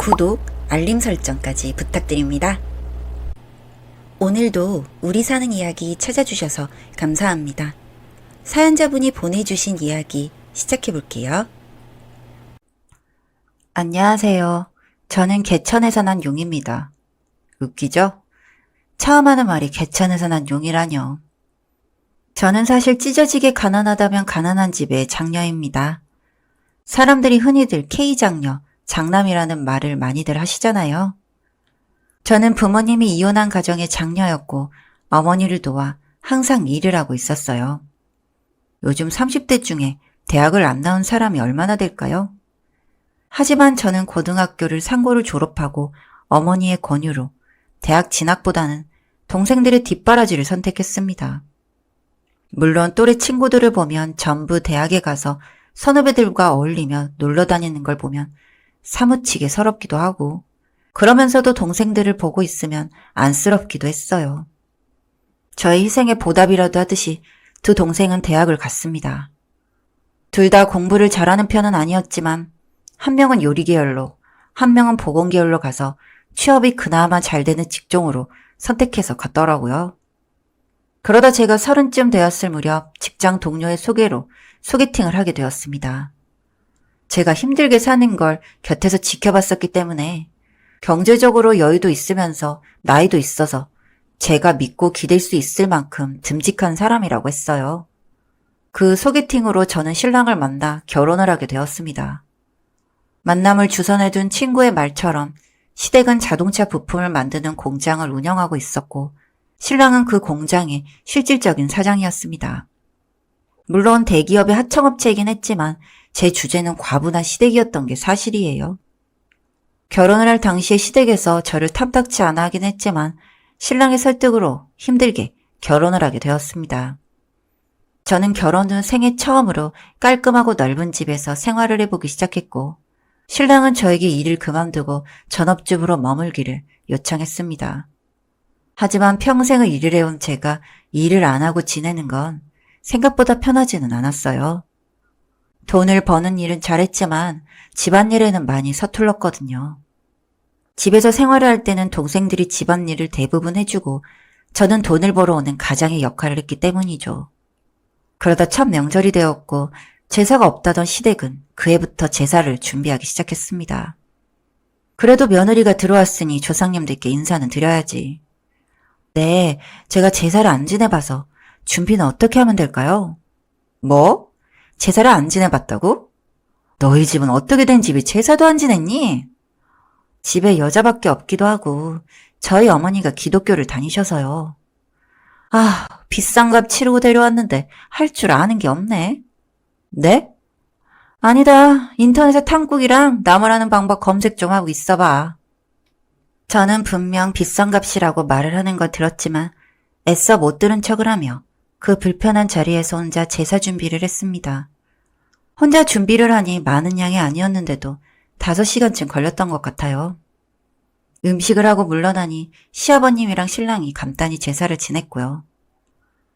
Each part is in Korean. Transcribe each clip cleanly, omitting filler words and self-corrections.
구독, 알림 설정까지 부탁드립니다. 오늘도 우리 사는 이야기 찾아주셔서 감사합니다. 사연자분이 보내주신 이야기 시작해볼게요. 안녕하세요. 저는 개천에서 난 용입니다. 웃기죠? 처음 하는 말이 개천에서 난 용이라뇨. 저는 사실 찢어지게 가난하다면 가난한 집의 장녀입니다. 사람들이 흔히들 K장녀, 장남이라는 말을 많이들 하시잖아요. 저는 부모님이 이혼한 가정의 장녀였고 어머니를 도와 항상 일을 하고 있었어요. 요즘 30대 중에 대학을 안 나온 사람이 얼마나 될까요? 하지만 저는 고등학교를 상고를 졸업하고 어머니의 권유로 대학 진학보다는 동생들의 뒷바라지를 선택했습니다. 물론 또래 친구들을 보면 전부 대학에 가서 선후배들과 어울리며 놀러 다니는 걸 보면 사무치게 서럽기도 하고 그러면서도 동생들을 보고 있으면 안쓰럽기도 했어요. 저의 희생에 보답이라도 하듯이 두 동생은 대학을 갔습니다. 둘 다 공부를 잘하는 편은 아니었지만 한 명은 요리 계열로 한 명은 보건 계열로 가서 취업이 그나마 잘 되는 직종으로 선택해서 갔더라고요. 그러다 제가 30쯤 되었을 무렵 직장 동료의 소개로 소개팅을 하게 되었습니다. 제가 힘들게 사는 걸 곁에서 지켜봤었기 때문에 경제적으로 여유도 있으면서 나이도 있어서 제가 믿고 기댈 수 있을 만큼 듬직한 사람이라고 했어요. 그 소개팅으로 저는 신랑을 만나 결혼을 하게 되었습니다. 만남을 주선해 둔 친구의 말처럼 시댁은 자동차 부품을 만드는 공장을 운영하고 있었고 신랑은 그 공장의 실질적인 사장이었습니다. 물론 대기업의 하청업체이긴 했지만 제 주제는 과분한 시댁이었던 게 사실이에요. 결혼을 할 당시에 시댁에서 저를 탐탁치 않아 하긴 했지만 신랑의 설득으로 힘들게 결혼을 하게 되었습니다. 저는 결혼 후 생애 처음으로 깔끔하고 넓은 집에서 생활을 해보기 시작했고 신랑은 저에게 일을 그만두고 전업주부로 머물기를 요청했습니다. 하지만 평생을 일을 해온 제가 일을 안 하고 지내는 건 생각보다 편하지는 않았어요. 돈을 버는 일은 잘했지만 집안일에는 많이 서툴렀거든요. 집에서 생활을 할 때는 동생들이 집안일을 대부분 해주고 저는 돈을 벌어오는 가장의 역할을 했기 때문이죠. 그러다 첫 명절이 되었고 제사가 없다던 시댁은 그 해부터 제사를 준비하기 시작했습니다. 그래도 며느리가 들어왔으니 조상님들께 인사는 드려야지. 네, 제가 제사를 안 지내봐서 준비는 어떻게 하면 될까요? 뭐? 제사를 안 지내봤다고? 너희 집은 어떻게 된 집이 제사도 안 지냈니? 집에 여자밖에 없기도 하고 저희 어머니가 기독교를 다니셔서요. 아, 비싼 값 치르고 데려왔는데 할 줄 아는 게 없네. 네? 아니다. 인터넷에 탕국이랑 나무라는 방법 검색 좀 하고 있어봐. 저는 분명 비싼 값이라고 말을 하는 걸 들었지만 애써 못 들은 척을 하며 그 불편한 자리에서 혼자 제사 준비를 했습니다. 혼자 준비를 하니 많은 양이 아니었는데도 5시간쯤 걸렸던 것 같아요. 음식을 하고 물러나니 시아버님이랑 신랑이 간단히 제사를 지냈고요.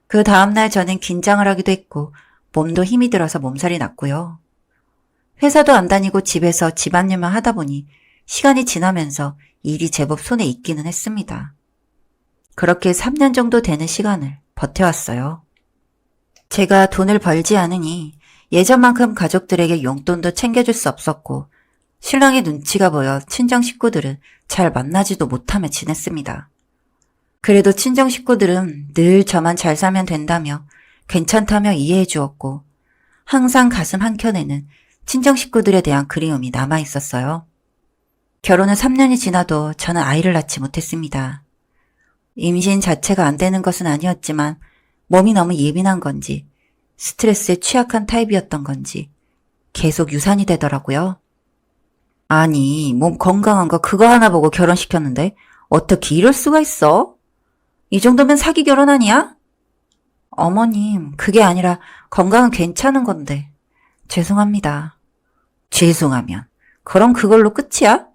그 다음날 저는 긴장을 하기도 했고 몸도 힘이 들어서 몸살이 났고요. 회사도 안 다니고 집에서 집안일만 하다 보니 시간이 지나면서 일이 제법 손에 익기는 했습니다. 그렇게 3년 정도 되는 시간을 버텨왔어요. 제가 돈을 벌지 않으니 예전만큼 가족들에게 용돈도 챙겨줄 수 없었고 신랑의 눈치가 보여 친정 식구들은 잘 만나지도 못하며 지냈습니다. 그래도 친정 식구들은 늘 저만 잘 살면 된다며 괜찮다며 이해해 주었고 항상 가슴 한켠에는 친정 식구들에 대한 그리움이 남아 있었어요. 결혼은 3년이 지나도 저는 아이를 낳지 못했습니다. 임신 자체가 안 되는 것은 아니었지만 몸이 너무 예민한 건지 스트레스에 취약한 타입이었던 건지 계속 유산이 되더라고요. 아니, 몸 건강한 거 그거 하나 보고 결혼시켰는데 어떻게 이럴 수가 있어? 이 정도면 사기 결혼 아니야? 어머님, 그게 아니라 건강은 괜찮은 건데. 죄송합니다. 죄송하면 그럼 그걸로 끝이야?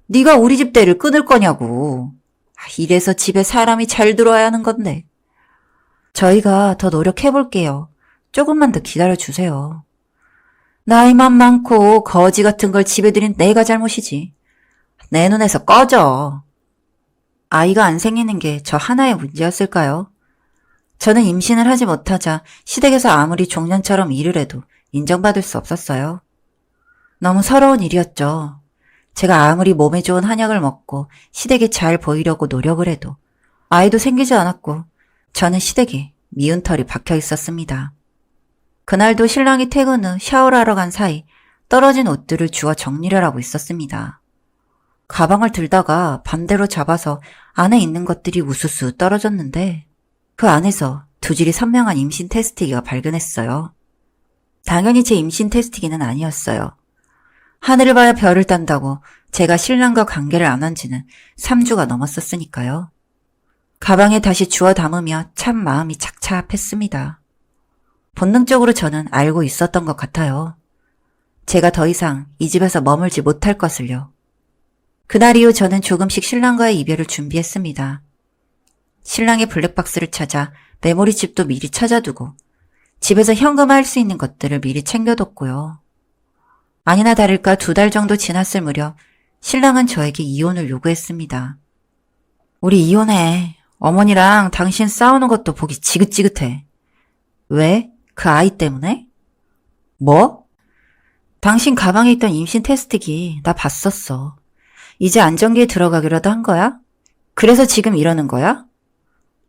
네가 우리 집 대를 끊을 거냐고. 이래서 집에 사람이 잘 들어와야 하는 건데. 저희가 더 노력해볼게요. 조금만 더 기다려주세요. 나이만 많고 거지 같은 걸 집에 들인 내가 잘못이지. 내 눈에서 꺼져. 아이가 안 생기는 게 저 하나의 문제였을까요? 저는 임신을 하지 못하자 시댁에서 아무리 종년처럼 일을 해도 인정받을 수 없었어요. 너무 서러운 일이었죠. 제가 아무리 몸에 좋은 한약을 먹고 시댁에 잘 보이려고 노력을 해도 아이도 생기지 않았고 저는 시댁에 미운 털이 박혀 있었습니다. 그날도 신랑이 퇴근 후 샤워를 하러 간 사이 떨어진 옷들을 주워 정리를 하고 있었습니다. 가방을 들다가 반대로 잡아서 안에 있는 것들이 우수수 떨어졌는데 그 안에서 두질이 선명한 임신 테스트기가 발견했어요. 당연히 제 임신 테스트기는 아니었어요. 하늘을 봐야 별을 딴다고 제가 신랑과 관계를 안 한 지는 3주가 넘었었으니까요. 가방에 다시 주워 담으며 참 마음이 착잡했습니다. 본능적으로 저는 알고 있었던 것 같아요. 제가 더 이상 이 집에서 머물지 못할 것을요. 그날 이후 저는 조금씩 신랑과의 이별을 준비했습니다. 신랑의 블랙박스를 찾아 메모리칩도 미리 찾아두고 집에서 현금화할 수 있는 것들을 미리 챙겨뒀고요. 아니나 다를까 2달 정도 지났을 무렵 신랑은 저에게 이혼을 요구했습니다. 우리 이혼해. 어머니랑 당신 싸우는 것도 보기 지긋지긋해. 왜? 그 아이 때문에? 뭐? 당신 가방에 있던 임신 테스트기 나 봤었어. 이제 안정기에 들어가기라도 한 거야? 그래서 지금 이러는 거야?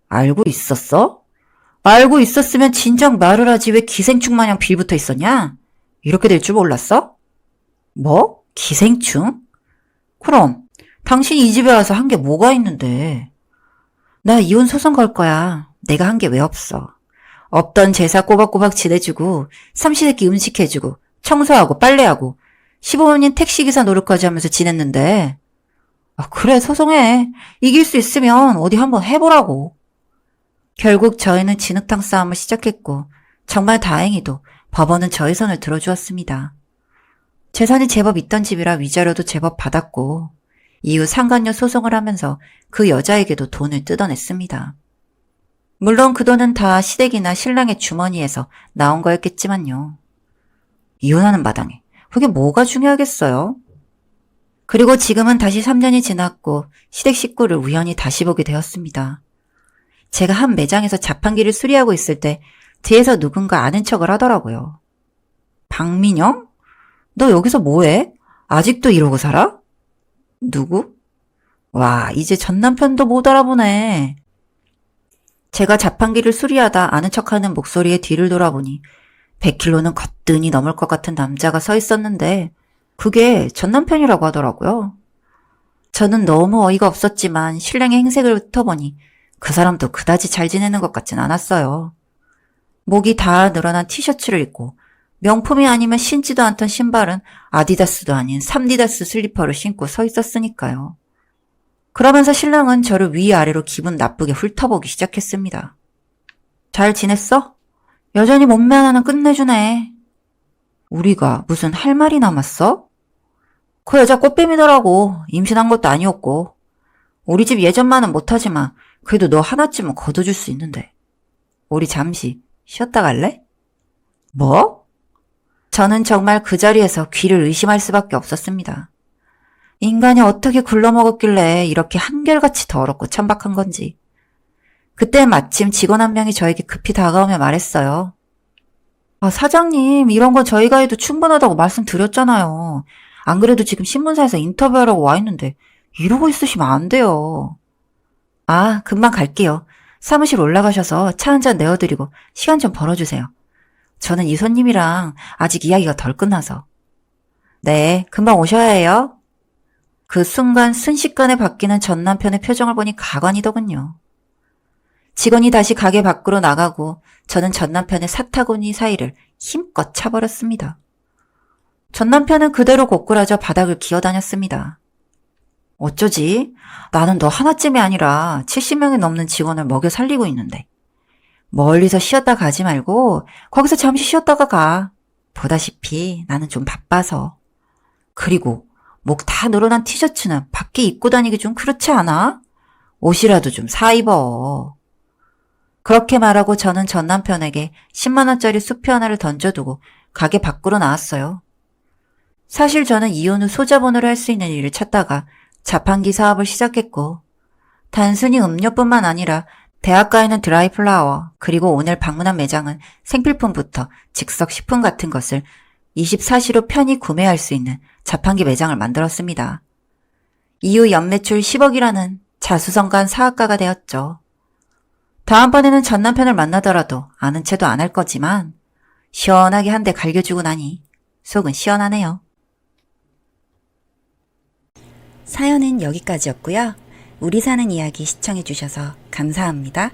알고 있었어? 알고 있었으면 진작 말을 하지 왜 기생충 마냥 빌붙어 있었냐? 이렇게 될 줄 몰랐어? 뭐? 기생충? 그럼 당신이 이 집에 와서 한 게 뭐가 있는데. 나 이혼 소송 걸 거야. 내가 한 게 왜 없어. 없던 제사 꼬박꼬박 지내주고 삼시세끼 음식 해주고 청소하고 빨래하고 시부모님 택시기사 노릇까지 하면서 지냈는데. 그래 소송해. 이길 수 있으면 어디 한번 해보라고. 결국 저희는 진흙탕 싸움을 시작했고 정말 다행히도 법원은 저희 손을 들어주었습니다. 재산이 제법 있던 집이라 위자료도 제법 받았고 이후 상간녀 소송을 하면서 그 여자에게도 돈을 뜯어냈습니다. 물론 그 돈은 다 시댁이나 신랑의 주머니에서 나온 거였겠지만요. 이혼하는 마당에 그게 뭐가 중요하겠어요? 그리고 지금은 다시 3년이 지났고 시댁 식구를 우연히 다시 보게 되었습니다. 제가 한 매장에서 자판기를 수리하고 있을 때 뒤에서 누군가 아는 척을 하더라고요. 박민영? 너 여기서 뭐해? 아직도 이러고 살아? 누구? 와, 이제 전 남편도 못 알아보네. 제가 자판기를 수리하다 아는 척하는 목소리에 뒤를 돌아보니 100kg는 거뜬히 넘을 것 같은 남자가 서 있었는데 그게 전 남편이라고 하더라고요. 저는 너무 어이가 없었지만 신랑의 행색을 훑어보니 그 사람도 그다지 잘 지내는 것 같진 않았어요. 목이 다 늘어난 티셔츠를 입고 명품이 아니면 신지도 않던 신발은 아디다스도 아닌 삼디다스 슬리퍼를 신고 서 있었으니까요. 그러면서 신랑은 저를 위아래로 기분 나쁘게 훑어보기 시작했습니다. 잘 지냈어? 여전히 몸매 하나는 끝내주네. 우리가 무슨 할 말이 남았어? 그 여자 꽃뱀이더라고. 임신한 것도 아니었고. 우리 집 예전만은 못하지만 그래도 너 하나쯤은 거둬줄 수 있는데. 우리 잠시 쉬었다 갈래? 뭐? 저는 정말 그 자리에서 귀를 의심할 수밖에 없었습니다. 인간이 어떻게 굴러먹었길래 이렇게 한결같이 더럽고 천박한 건지. 그때 마침 직원 한 명이 저에게 급히 다가오며 말했어요. 사장님, 이런 건 저희가 해도 충분하다고 말씀드렸잖아요. 안 그래도 지금 신문사에서 인터뷰하라고 와 있는데 이러고 있으시면 안 돼요. 금방 갈게요. 사무실 올라가셔서 차 한 잔 내어드리고 시간 좀 벌어주세요. 저는 이 손님이랑 아직 이야기가 덜 끝나서. 네, 금방 오셔야 해요. 그 순간 순식간에 바뀌는 전 남편의 표정을 보니 가관이더군요. 직원이 다시 가게 밖으로 나가고 저는 전 남편의 사타구니 사이를 힘껏 차버렸습니다. 전 남편은 그대로 고꾸라져 바닥을 기어다녔습니다. 어쩌지? 나는 너 하나쯤이 아니라 70명이 넘는 직원을 먹여 살리고 있는데. 멀리서 쉬었다 가지 말고 거기서 잠시 쉬었다가 가. 보다시피 나는 좀 바빠서. 그리고 목 다 늘어난 티셔츠는 밖에 입고 다니기 좀 그렇지 않아? 옷이라도 좀 사 입어. 그렇게 말하고 저는 전 남편에게 10만 원짜리 수표 하나를 던져두고 가게 밖으로 나왔어요. 사실 저는 이혼 후 소자본으로 할 수 있는 일을 찾다가 자판기 사업을 시작했고, 단순히 음료뿐만 아니라 대학가에는 드라이플라워, 그리고 오늘 방문한 매장은 생필품부터 즉석 식품 같은 것을 24시로 편히 구매할 수 있는 자판기 매장을 만들었습니다. 이후 연매출 10억이라는 자수성가한 사업가가 되었죠. 다음번에는 전 남편을 만나더라도 아는 체도 안 할 거지만 시원하게 한 대 갈겨주고 나니 속은 시원하네요. 사연은 여기까지였고요. 우리 사는 이야기 시청해주셔서 감사합니다.